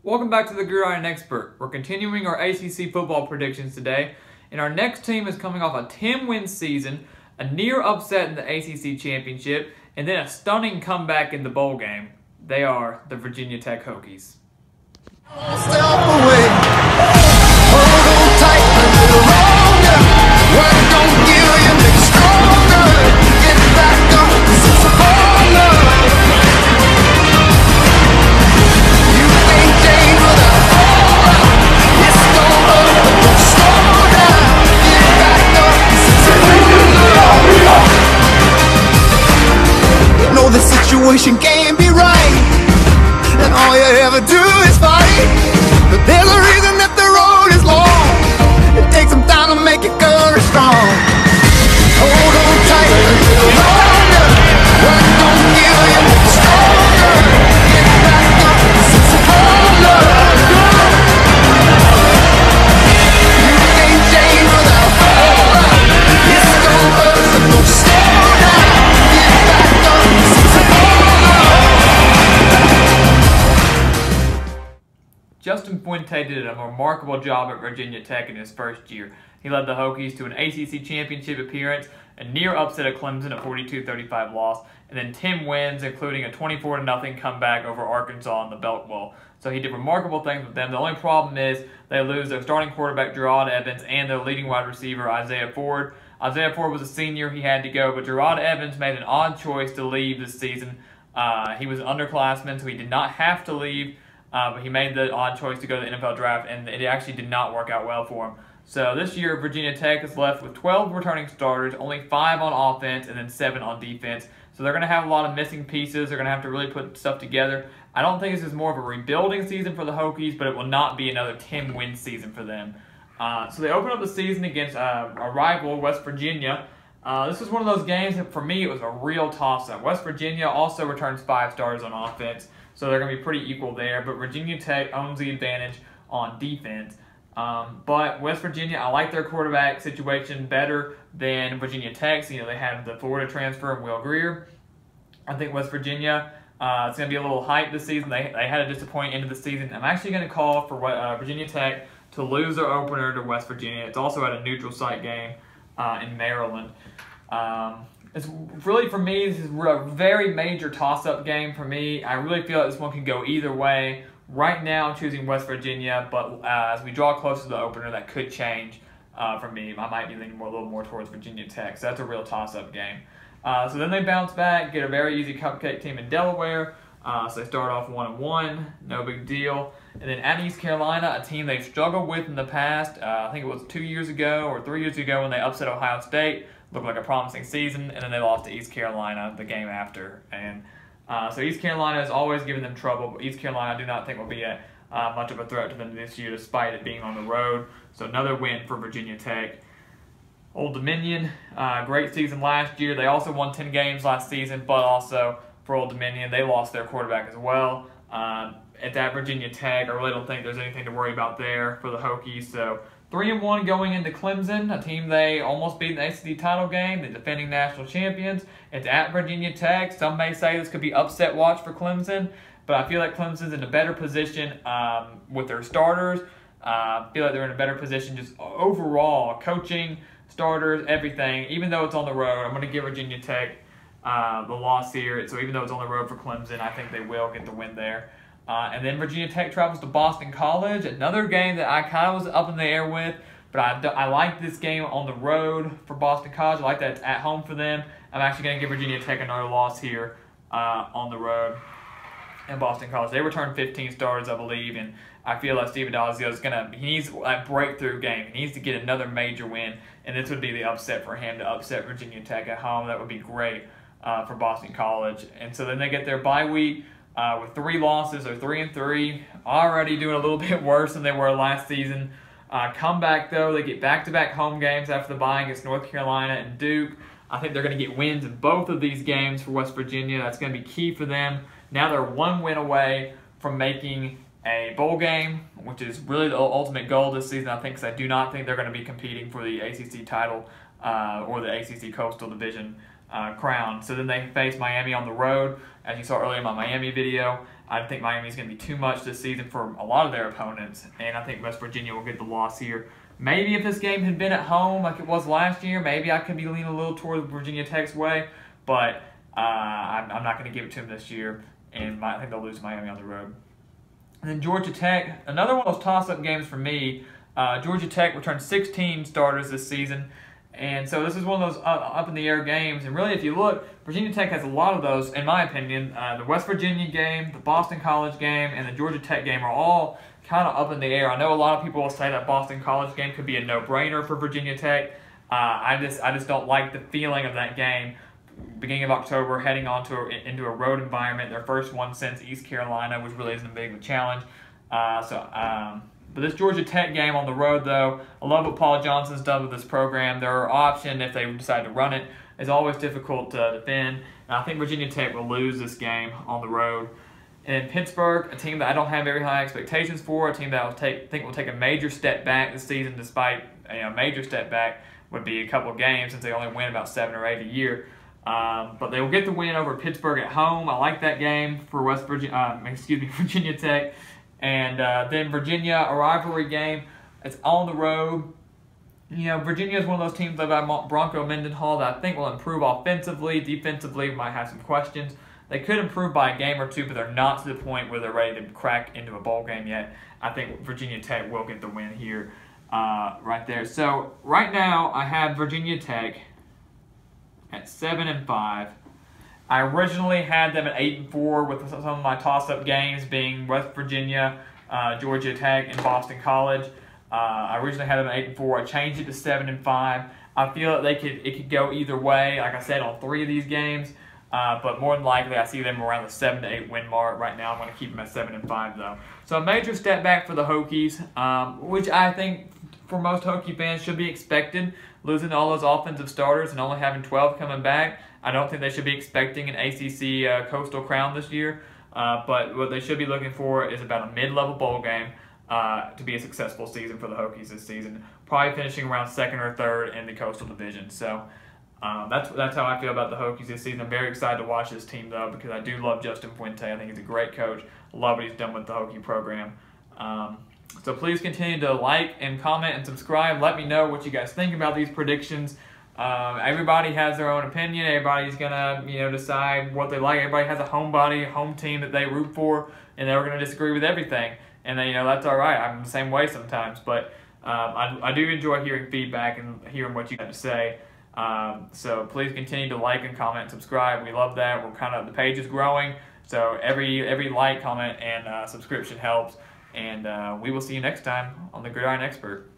Welcome back to the Gridiron Expert. We're continuing our ACC football predictions today, and our next team is coming off a 10-win season, a near upset in the ACC championship, and then a stunning comeback in the bowl game. They are the Virginia Tech Hokies. The situation can't be right, and all you ever do is fight. But there's a reason that the road is long. It takes some time to make your courage strong. Hold on tight a little longer. Work don't kill you, make you stronger. Get back up, it's a corner. You can't change without falling. It's gonna hurt, so don't slow down. Get back up. Justin Fuente did a remarkable job at Virginia Tech in his first year. He led the Hokies to an ACC championship appearance, a near upset at Clemson, a 42-35 loss, and then 10 wins, including a 24-0 comeback over Arkansas in the Belk Bowl. So he did remarkable things with them. The only problem is they lose their starting quarterback, Jerrod Evans, and their leading wide receiver, Isaiah Ford. Isaiah Ford was a senior. He had to go, but Jerrod Evans made an odd choice to leave this season. He was an underclassman, so he did not have to leave. But he made the odd choice to go to the NFL draft, and it actually did not work out well for him. So this year, Virginia Tech is left with 12 returning starters, only 5 on offense, and then 7 on defense. So they're going to have a lot of missing pieces. They're going to have to really put stuff together. I don't think this is more of a rebuilding season for the Hokies, but it will not be another 10-win season for them. So they open up the season against a rival, West Virginia. This was one of those games that, for me, it was a real toss-up. West Virginia also returns 5 starters on offense, so they're going to be pretty equal there. But Virginia Tech owns the advantage on defense. But West Virginia, I like their quarterback situation better than Virginia Tech's. You know, they have the Florida transfer, Will Grier. I think West Virginia, it's going to be a little hype this season. They had a disappointing end of the season. I'm actually going to call for Virginia Tech to lose their opener to West Virginia. It's also at a neutral site game in Maryland. It's really, for me, this is a very major toss-up game for me. I really feel like this one can go either way. Right now, I'm choosing West Virginia, but as we draw close to the opener, that could change for me. I might be leaning a little more towards Virginia Tech, so that's a real toss-up game. So then they bounce back, get a very easy cupcake team in Delaware. So they start off 1-1, no big deal. And then at East Carolina, a team they've struggled with in the past. I think it was 2 years ago or 3 years ago when they upset Ohio State. Looked like a promising season, and then they lost to East Carolina the game after. And so East Carolina has always given them trouble, but East Carolina I do not think will be much of a threat to them this year, despite it being on the road. So another win for Virginia Tech. Old Dominion, great season last year. They also won 10 games last season, but also for Old Dominion, they lost their quarterback as well. At that Virginia Tech, I really don't think there's anything to worry about there for the Hokies. So 3-1 going into Clemson, a team they almost beat in the ACC title game, the defending national champions. It's at Virginia Tech. Some may say this could be upset watch for Clemson, but I feel like Clemson's in a better position with their starters. I feel like they're in a better position just overall, coaching, starters, everything. Even though it's on the road, I'm going to give Virginia Tech the loss here. So even though it's on the road for Clemson, I think they will get the win there. And then Virginia Tech travels to Boston College, another game that I kind of was up in the air with, but I like this game on the road for Boston College. I like that it's at home for them. I'm actually going to give Virginia Tech another loss here on the road in Boston College. They returned 15 starters, I believe, and I feel like Steve Adazio is he needs a breakthrough game. He needs to get another major win, and this would be the upset for him to upset Virginia Tech at home. That would be great for Boston College. And so then they get their bye week. With 3 losses, they're 3-3, already doing a little bit worse than they were last season. Come back, though, they get back-to-back home games after the bye against North Carolina and Duke. I think they're going to get wins in both of these games for West Virginia. That's going to be key for them. Now they're 1 win away from making a bowl game, which is really the ultimate goal this season, I think, because I do not think they're going to be competing for the ACC title or the ACC Coastal Division crown. So then they face Miami on the road. As you saw earlier in my Miami video, I think Miami's going to be too much this season for a lot of their opponents, and I think West Virginia will get the loss here. Maybe if this game had been at home like it was last year, maybe I could be leaning a little toward Virginia Tech's way, but I'm not going to give it to them this year, and I think they'll lose Miami on the road. And then Georgia Tech, another one of those toss-up games for me. Georgia Tech returned 16 starters this season, and so this is one of those up-in-the-air games. And really, if you look, Virginia Tech has a lot of those, in my opinion. The West Virginia game, the Boston College game, and the Georgia Tech game are all kind of up in the air. I know a lot of people will say that Boston College game could be a no-brainer for Virginia Tech. I just don't like the feeling of that game. Beginning of October, heading into a road environment, their first one since East Carolina, which really isn't a big of a challenge. But this Georgia Tech game on the road, though, I love what Paul Johnson's done with this program. Their option, if they decide to run it, is always difficult to defend. And I think Virginia Tech will lose this game on the road. And Pittsburgh, a team that I don't have very high expectations for, a team that I think will take a major step back this season, despite a major step back would be a couple of games since they only win about 7 or 8 a year. But they will get the win over Pittsburgh at home. I like that game for Virginia Tech. And then Virginia, a rivalry game. It's on the road. Virginia is one of those teams led by Bronco Mendenhall that I think will improve offensively. Defensively, might have some questions. They could improve by a game or two, but they're not to the point where they're ready to crack into a bowl game yet. I think Virginia Tech will get the win here right there. So right now, I have Virginia Tech at 7-5. I originally had them at 8-4 with some of my toss-up games being West Virginia, Georgia Tech, and Boston College. I originally had them at 8-4. I changed it to 7-5. I feel that it could go either way. Like I said, on 3 of these games, but more than likely, I see them around the 7 to 8 win mark. Right now, I'm going to keep them at 7-5 though. So a major step back for the Hokies, which I think for most Hokie fans should be expected. Losing all those offensive starters and only having 12 coming back, I don't think they should be expecting an ACC Coastal crown this year. But what they should be looking for is about a mid-level bowl game to be a successful season for the Hokies this season. Probably finishing around 2nd or 3rd in the Coastal Division. So that's how I feel about the Hokies this season. I'm very excited to watch this team, though, because I do love Justin Fuente. I think he's a great coach. I love what he's done with the Hokie program. So please continue to like and comment and subscribe. Let me know what you guys think about these predictions. Everybody has their own opinion. Everybody's gonna, decide what they like. Everybody has a home team that they root for, and they're gonna disagree with everything. And then, that's all right. I'm the same way sometimes, but I do enjoy hearing feedback and hearing what you have to say. So please continue to like and comment and subscribe. We love that. The page is growing, so every like, comment, and subscription helps. And we will see you next time on The Gridiron Expert.